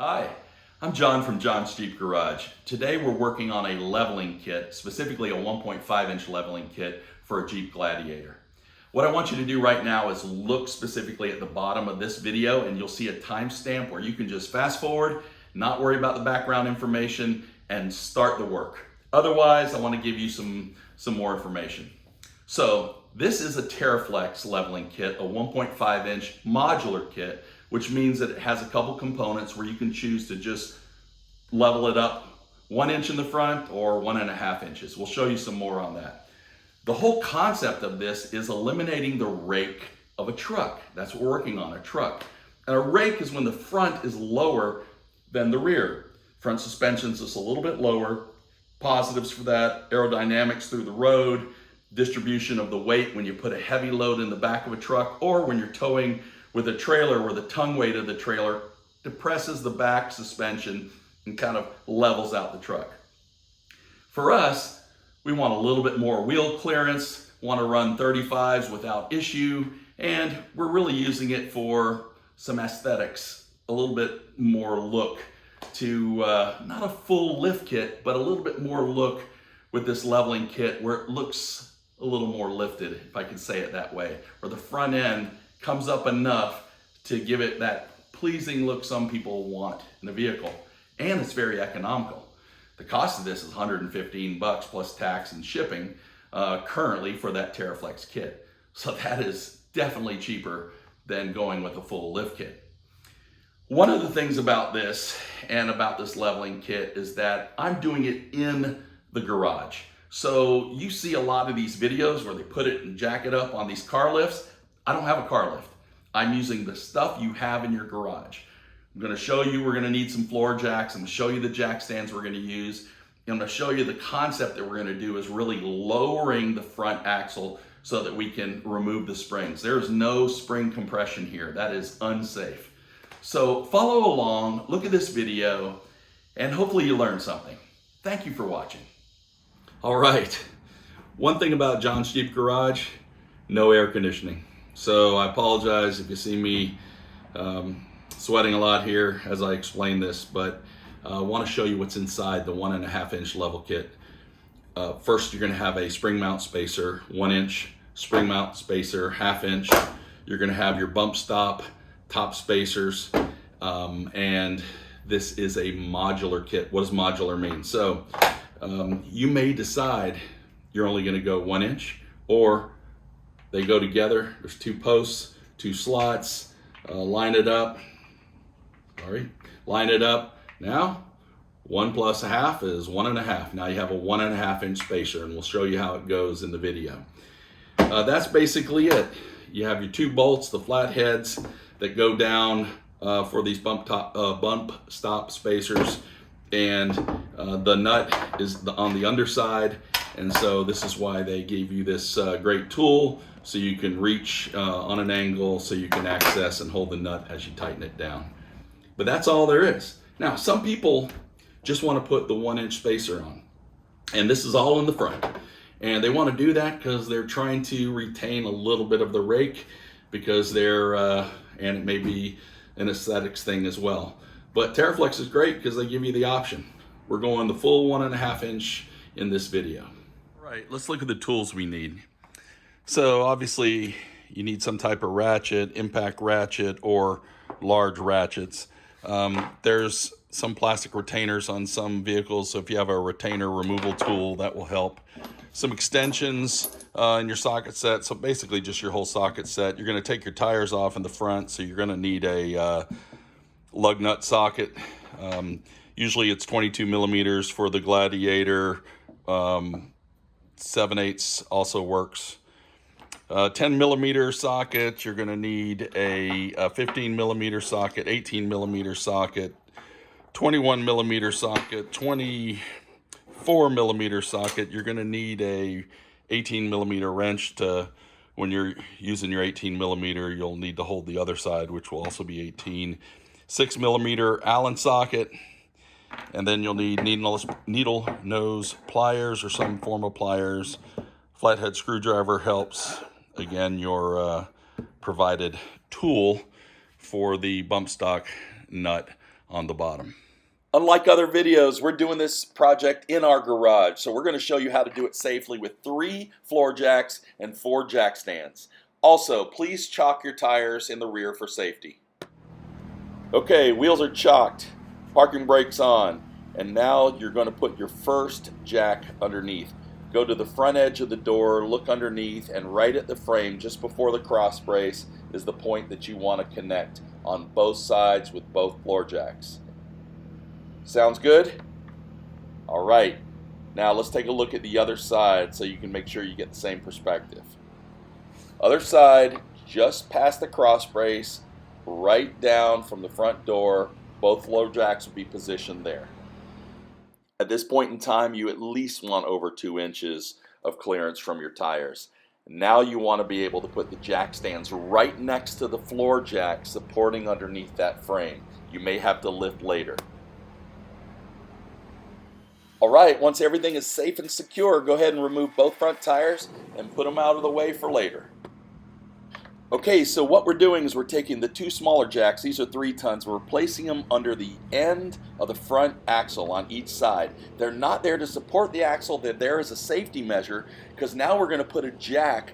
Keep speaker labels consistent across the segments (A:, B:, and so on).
A: Hi, I'm John from John's Jeep Garage. Today we're working on a leveling kit, specifically a 1.5 inch leveling kit for a Jeep Gladiator. What I want you to do right now is look specifically at the bottom of this video and you'll see a timestamp where you can just fast forward, not worry about the background information, and start the work. Otherwise, I want to give you some more information. So this is a TeraFlex leveling kit, a 1.5 inch modular kit, which means that it has a couple components where you can choose to just level it up 1 inch in the front or 1.5 inches. We'll show you some more on that. The whole concept of this is eliminating the rake of a truck. That's what we're working on, a truck. And a rake is when the front is lower than the rear. Front suspension's just a little bit lower. Positives for that, aerodynamics through the road, distribution of the weight when you put a heavy load in the back of a truck or when you're towing with a trailer where the tongue weight of the trailer depresses the back suspension and kind of levels out the truck. For us, we want a little bit more wheel clearance, want to run 35s without issue, and we're really using it for some aesthetics, a little bit more look to, not a full lift kit, but a little bit more look with this leveling kit where it looks a little more lifted, if I can say it that way, where the front end comes up enough to give it that pleasing look some people want in a vehicle. And it's very economical. The cost of this is $115 plus tax and shipping currently for that TeraFlex kit. So that is definitely cheaper than going with a full lift kit. One of the things about this and about this leveling kit is that I'm doing it in the garage. So you see a lot of these videos where they put it and jack it up on these car lifts. I don't have a car lift. I'm using the stuff you have in your garage. I'm going to show you we're going to need some floor jacks. I'm going to show you the jack stands we're going to use. I'm going to show you the concept that we're going to do is really lowering the front axle so that we can remove the springs. There is no spring compression here. That is unsafe. So follow along, look at this video, and hopefully you learned something. Thank you for watching. All right. One thing about John's Jeep Garage, no air conditioning. So I apologize if you see me sweating a lot here as I explain this, but I want to show you what's inside the 1.5 inch level kit. First, you're going to have a spring mount spacer, 1 inch, spring mount spacer, 1/2 inch. You're going to have your bump stop, top spacers, and this is a modular kit. What does modular mean? So you may decide you're only going to go 1 inch, or they go together. There's 2 posts, 2 slots, line it up. Line it up. Now, 1 plus 1/2 is 1.5. Now you have a 1.5 inch spacer, and we'll show you how it goes in the video. That's basically it. You have your 2 bolts, the flat heads that go down for these bump stop spacers, and the nut is on the underside. And so this is why they gave you this great tool, so you can reach on an angle so you can access and hold the nut as you tighten it down. But that's all there is. Now, some people just want to put the 1 inch spacer on, and this is all in the front. And they want to do that because they're trying to retain a little bit of the rake, because they're, and it may be an aesthetics thing as well. But TeraFlex is great because they give you the option. We're going the full 1.5 inch in this video. All right, let's look at the tools we need. So obviously you need some type of ratchet, impact ratchet, or large ratchets. There's some plastic retainers on some vehicles, so if you have a retainer removal tool, that will help. Some extensions in your socket set, so basically just your whole socket set. You're going to take your tires off in the front, so you're going to need a lug nut socket. Usually it's 22 millimeters for the Gladiator. 7/8 also works. 10 millimeter socket, you're going to need a 15 millimeter socket, 18 millimeter socket, 21 millimeter socket, 24 millimeter socket. You're going to need a 18 millimeter wrench to, when you're using your 18 millimeter, you'll need to hold the other side, which will also be 18. 6 millimeter Allen socket, and then you'll need needle nose pliers or some form of pliers. Flathead screwdriver helps. Again, your provided tool for the bump stock nut on the bottom. Unlike other videos, we're doing this project in our garage, so we're going to show you how to do it safely with 3 floor jacks and 4 jack stands. Also, please chock your tires in the rear for safety. Okay, wheels are chocked, parking brakes on, and now you're going to put your first jack underneath. Go to the front edge of the door, look underneath, and right at the frame, just before the cross brace, is the point that you want to connect on both sides with both floor jacks. Sounds good? All right, now let's take a look at the other side so you can make sure you get the same perspective. Other side, just past the cross brace, right down from the front door, both floor jacks will be positioned there. At this point in time, you at least want over 2 inches of clearance from your tires. Now you want to be able to put the jack stands right next to the floor jack supporting underneath that frame. You may have to lift later. Alright, once everything is safe and secure, go ahead and remove both front tires and put them out of the way for later. Okay, so what we're doing is we're taking the 2 smaller jacks, these are 3 tons, we're placing them under the end of the front axle on each side. They're not there to support the axle, they're there as a safety measure, because now we're going to put a jack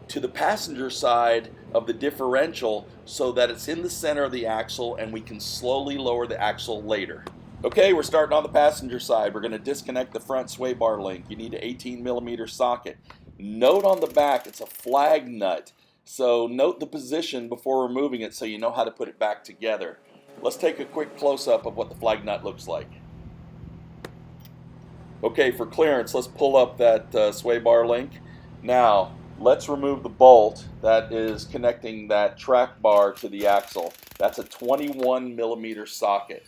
A: to the passenger side of the differential so that it's in the center of the axle and we can slowly lower the axle later. Okay, we're starting on the passenger side. We're going to disconnect the front sway bar link. You need an 18mm socket. Note on the back, it's a flag nut. So note the position before removing it so you know how to put it back together. Let's take a quick close-up of what the flag nut looks like. Okay, for clearance, let's pull up that sway bar link. Now, let's remove the bolt that is connecting that track bar to the axle. That's a 21mm socket.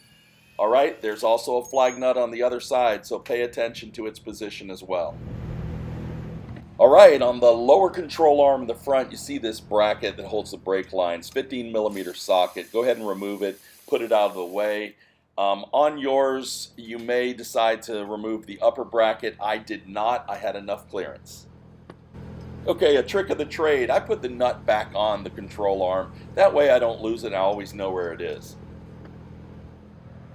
A: Alright, there's also a flag nut on the other side, so pay attention to its position as well. Alright, on the lower control arm in the front, you see this bracket that holds the brake lines, 15mm socket. Go ahead and remove it, put it out of the way. On yours, you may decide to remove the upper bracket. I did not, I had enough clearance. Okay, a trick of the trade, I put the nut back on the control arm. That way I don't lose it, I always know where it is.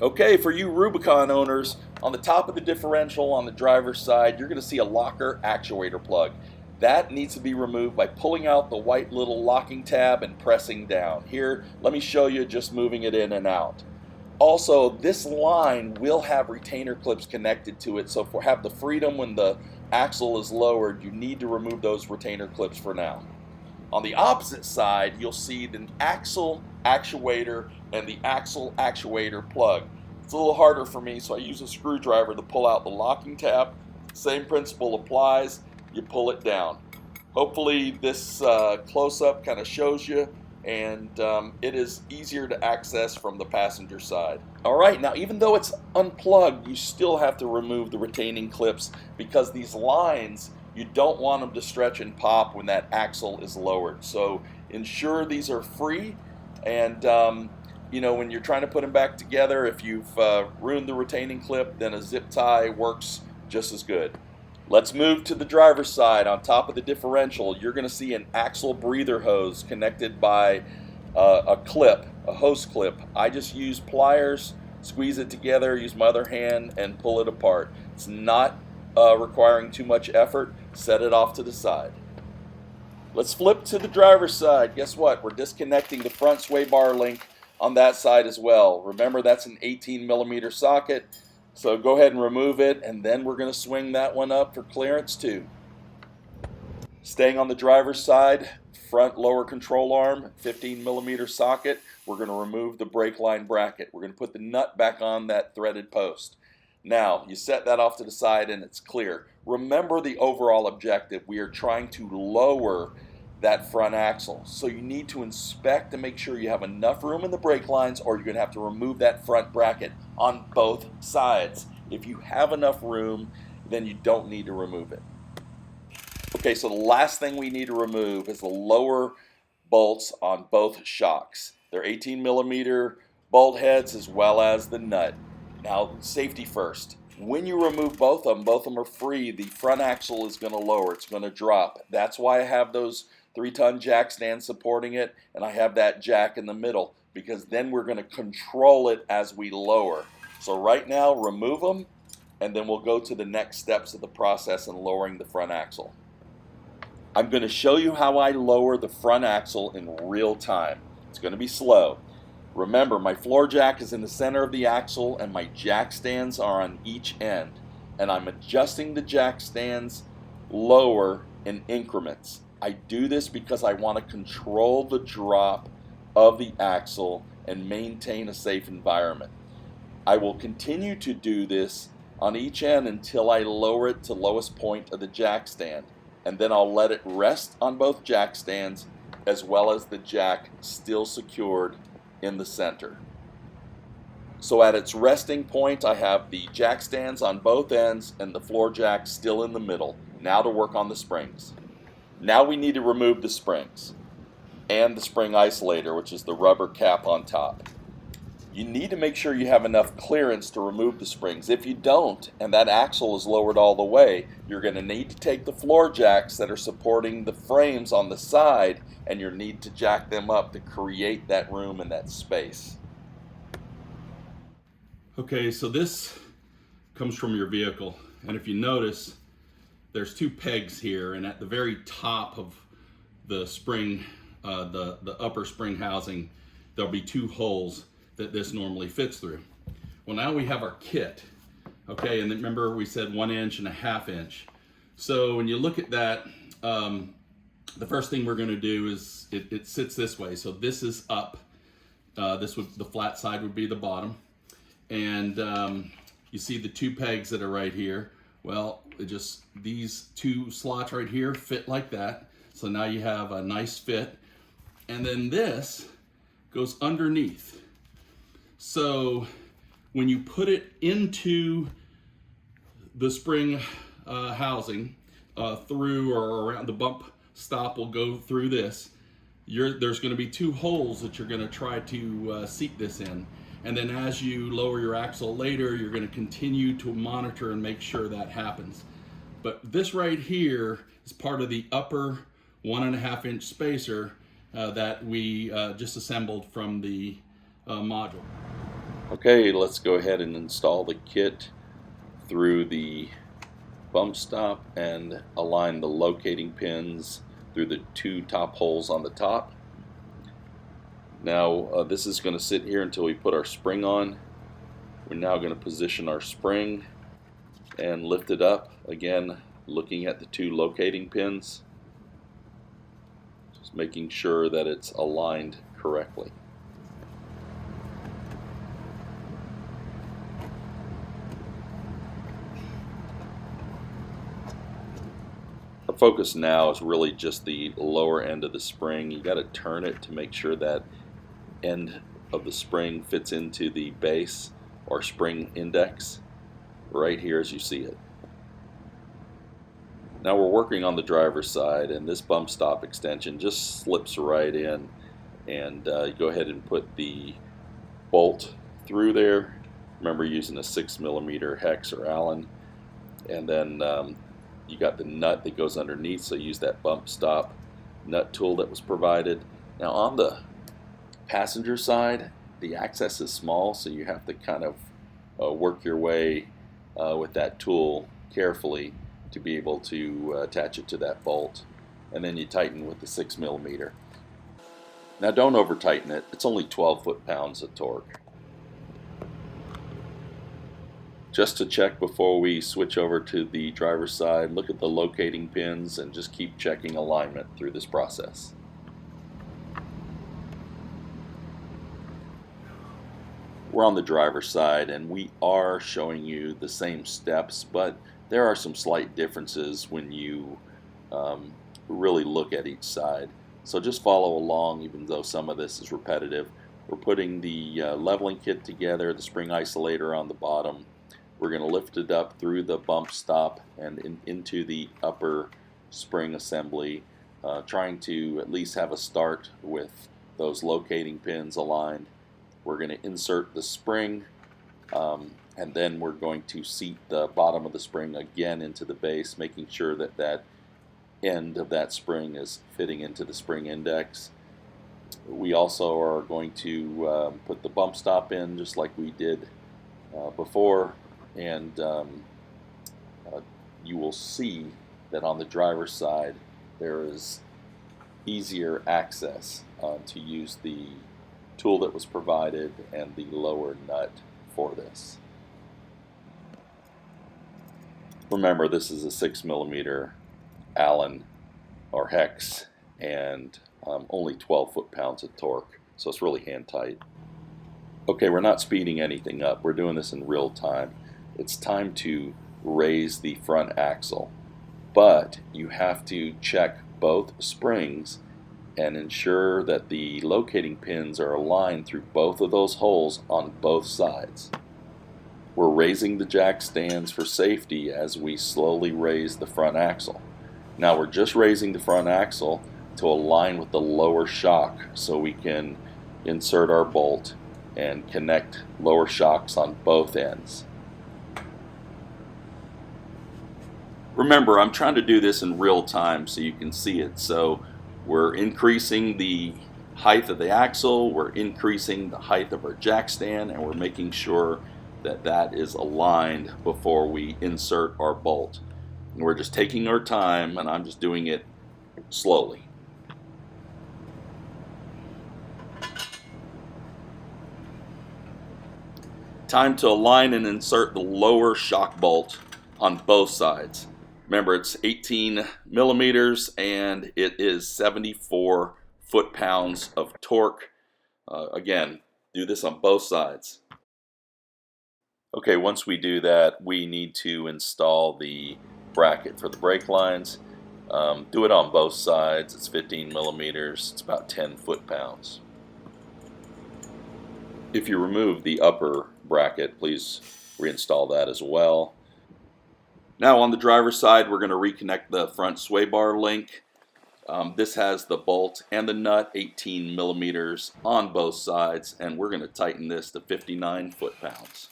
A: Okay, for you Rubicon owners, on the top of the differential on the driver's side, you're going to see a locker actuator plug. That needs to be removed by pulling out the white little locking tab and pressing down. Here, let me show you just moving it in and out. Also, this line will have retainer clips connected to it, so for have the freedom when the axle is lowered, you need to remove those retainer clips for now. On the opposite side, you'll see the axle actuator and the axle actuator plug. It's a little harder for me, so I use a screwdriver to pull out the locking tab. Same principle applies, you pull it down. Hopefully this close-up kind of shows you, and it is easier to access from the passenger side. Alright, now even though it's unplugged, you still have to remove the retaining clips because these lines, you don't want them to stretch and pop when that axle is lowered. So ensure these are free, and you know, when you're trying to put them back together, if you've ruined the retaining clip, then a zip tie works just as good. Let's move to the driver's side. On top of the differential, you're going to see an axle breather hose connected by a clip, a hose clip. I just use pliers, squeeze it together, use my other hand, and pull it apart. It's not requiring too much effort. Set it off to the side. Let's flip to the driver's side. Guess what? We're disconnecting the front sway bar link on that side as well. Remember, that's an 18mm socket, so go ahead and remove it, and then we're going to swing that one up for clearance too. Staying on the driver's side, front lower control arm, 15mm socket, we're going to remove the brake line bracket. We're going to put the nut back on that threaded post. Now, you set that off to the side and it's clear. Remember the overall objective. We are trying to lower that front axle. So you need to inspect and make sure you have enough room in the brake lines, or you're going to have to remove that front bracket on both sides. If you have enough room, then you don't need to remove it. Okay, so the last thing we need to remove is the lower bolts on both shocks. They're 18mm bolt heads as well as the nut. Now, safety first. When you remove both of them are free. The front axle is going to lower. It's going to drop. That's why I have those 3-ton jack stand supporting it, and I have that jack in the middle, because then we're going to control it as we lower. So right now, remove them, and then we'll go to the next steps of the process in lowering the front axle. I'm going to show you how I lower the front axle in real time. It's going to be slow. Remember, my floor jack is in the center of the axle and my jack stands are on each end. And I'm adjusting the jack stands lower in increments. I do this because I want to control the drop of the axle and maintain a safe environment. I will continue to do this on each end until I lower it to lowest point of the jack stand, and then I'll let it rest on both jack stands as well as the jack still secured in the center. So at its resting point, I have the jack stands on both ends and the floor jack still in the middle. Now to work on the springs. Now we need to remove the springs and the spring isolator, which is the rubber cap on top. You need to make sure you have enough clearance to remove the springs. If you don't, and that axle is lowered all the way, you're going to need to take the floor jacks that are supporting the frames on the side, and you'll need to jack them up to create that room and that space. Okay, so this comes from your vehicle, and if you notice, there's 2 pegs here, and at the very top of the spring, the upper spring housing, there'll be 2 holes that this normally fits through. Well, now we have our kit, okay, and remember we said 1 inch and a 1/2 inch. So when you look at that, the first thing we're going to do is it sits this way. So this is up. The flat side would be the bottom, and you see the 2 pegs that are right here. Well, these 2 slots right here fit like that. So now you have a nice fit, and then this goes underneath. So when you put it into the spring housing through or around, the bump stop will go through this. There's going to be 2 holes that you're going to try to seat this in. And then as you lower your axle later, you're going to continue to monitor and make sure that happens. But this right here is part of the upper 1.5 inch spacer that we just assembled from the module. Okay, let's go ahead and install the kit through the bump stop and align the locating pins through the 2 top holes on the top. Now this is going to sit here until we put our spring on. We're now going to position our spring and lift it up, again looking at the 2 locating pins, just making sure that it's aligned correctly. Our focus now is really just the lower end of the spring. You got to turn it to make sure that end of the spring fits into the base or spring index right here as you see it. Now we're working on the driver's side, and this bump stop extension just slips right in, and you go ahead and put the bolt through there. Remember, using a 6mm hex or Allen, and then you got the nut that goes underneath, so use that bump stop nut tool that was provided. Now on the passenger side, the access is small, so you have to kind of work your way with that tool carefully to be able to attach it to that bolt, and then you tighten with the 6mm. Now don't over tighten it, it's only 12 foot-pounds of torque. Just to check before we switch over to the driver's side, look at the locating pins and just keep checking alignment through this process. We're on the driver's side, and we are showing you the same steps, but there are some slight differences when you really look at each side. So just follow along, even though some of this is repetitive. We're putting the leveling kit together, the spring isolator on the bottom. We're going to lift it up through the bump stop and into the upper spring assembly, trying to at least have a start with those locating pins aligned. We're going to insert the spring, and then we're going to seat the bottom of the spring again into the base, making sure that that
B: end of that spring is fitting into the spring index. We also are going to put the bump stop in just like we did before, and you will see that on the driver's side there is easier access to use the tool that was provided and the lower nut for this. Remember, this is a 6mm Allen or hex and only 12 foot-pounds of torque, so it's really hand tight. Okay, we're not speeding anything up. We're doing this in real time. It's time to raise the front axle, but you have to check both springs and ensure that the locating pins are aligned through both of those holes on both sides. We're raising the jack stands for safety as we slowly raise the front axle. Now we're just raising the front axle to align with the lower shock so we can insert our bolt and connect lower shocks on both ends. Remember, I'm trying to do this in real time so you can see it. So we're increasing the height of the axle, we're increasing the height of our jack stand, and we're making sure that that is aligned before we insert our bolt. And we're just taking our time, and I'm just doing it slowly. Time to align and insert the lower shock bolt on both sides. Remember, it's 18mm and it is 74 foot-pounds of torque. Again, do this on both sides. Okay, once we do that, we need to install the bracket for the brake lines. Do it on both sides. It's 15mm. It's about 10 foot-pounds. If you remove the upper bracket, please reinstall that as well. Now on the driver's side, we're going to reconnect the front sway bar link. This has the bolt and the nut, 18mm on both sides, and we're going to tighten this to 59 foot-pounds.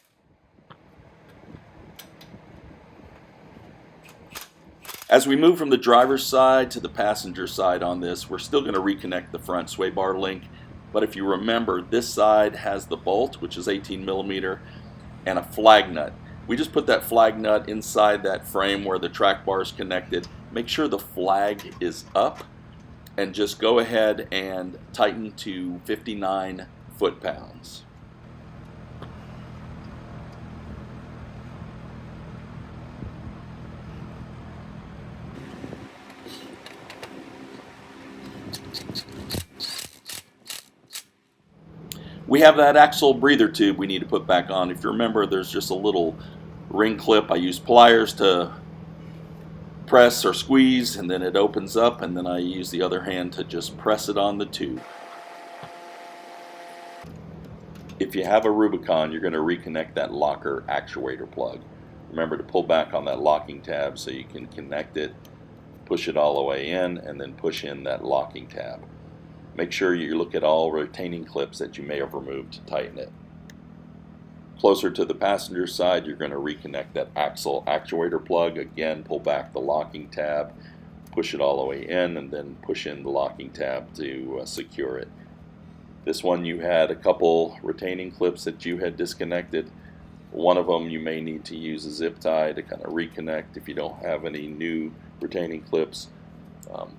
B: As we move from the driver's side to the passenger side on this, we're still going to reconnect the front sway bar link. But if you remember, this side has the bolt, which is 18mm, and a flag nut. We just put that flag nut inside that frame where the track bar is connected. Make sure the flag is up, and just go ahead and tighten to 59 foot-pounds. We have that axle breather tube we need to put back on. If you remember, there's just a little ring clip. I use pliers to press or squeeze, and then it opens up, and then I use the other hand to just press it on the tube. If you have a Rubicon, you're going to reconnect that locker actuator plug. Remember to pull back on that locking tab so you can connect it, push it all the way in, and then push in that locking tab. Make sure you look at all retaining clips that you may have removed to tighten it. Closer to the passenger side, you're going to reconnect that axle actuator plug. Again, pull back the locking tab, push it all the way in, and then push in the locking tab to secure it. This one, you had a couple retaining clips that you had disconnected. One of them you may need to use a zip tie to kind of reconnect if you don't have any new retaining clips.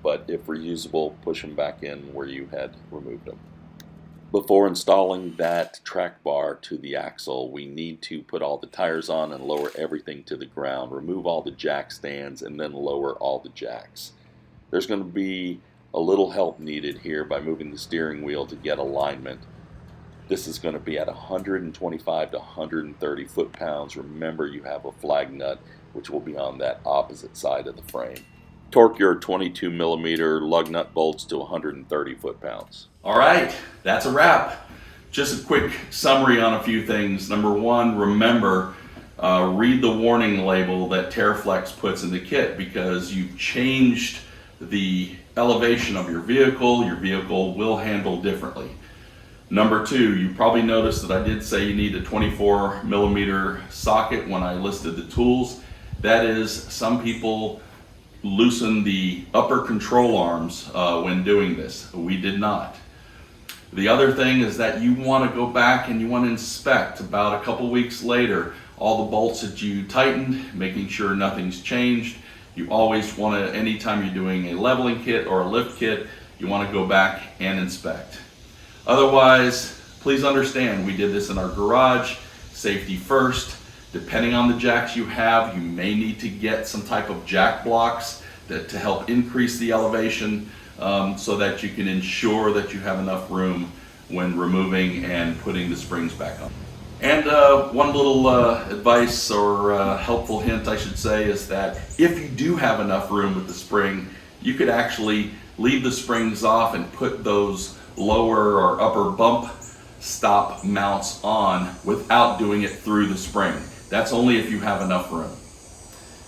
B: But if reusable, push them back in where you had removed them. Before installing that track bar to the axle, we need to put all the tires on and lower everything to the ground. Remove all the jack stands and then lower all the jacks. There's going to be a little help needed here by moving the steering wheel to get alignment. This is going to be at 125 to 130 foot-pounds. Remember, you have a flag nut, which will be on that opposite side of the frame. Torque your 22mm lug nut bolts to 130 foot-pounds.
A: All right, that's a wrap. Just a quick summary on a few things. Number one, remember, read the warning label that TeraFlex puts in the kit, because you've changed the elevation of your vehicle will handle differently. Number two, you probably noticed that I did say you need a 24mm socket when I listed the tools. That is, some people loosen the upper control arms when doing this. We did not. The other thing is that you want to go back and you want to inspect about a couple weeks later all the bolts that you tightened, making sure nothing's changed. You always want to, anytime you're doing a leveling kit or a lift kit, you want to go back and inspect. Otherwise, please understand, we did this in our garage, safety first. Depending on the jacks you have, you may need to get some type of jack blocks to help increase the elevation so that you can ensure that you have enough room when removing and putting the springs back on. And one little advice or helpful hint, I should say, is that if you do have enough room with the spring, you could actually leave the springs off and put those lower or upper bump stop mounts on without doing it through the spring. That's only if you have enough room.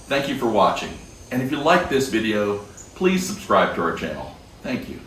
A: Thank you for watching. And if you like this video, please subscribe to our channel. Thank you.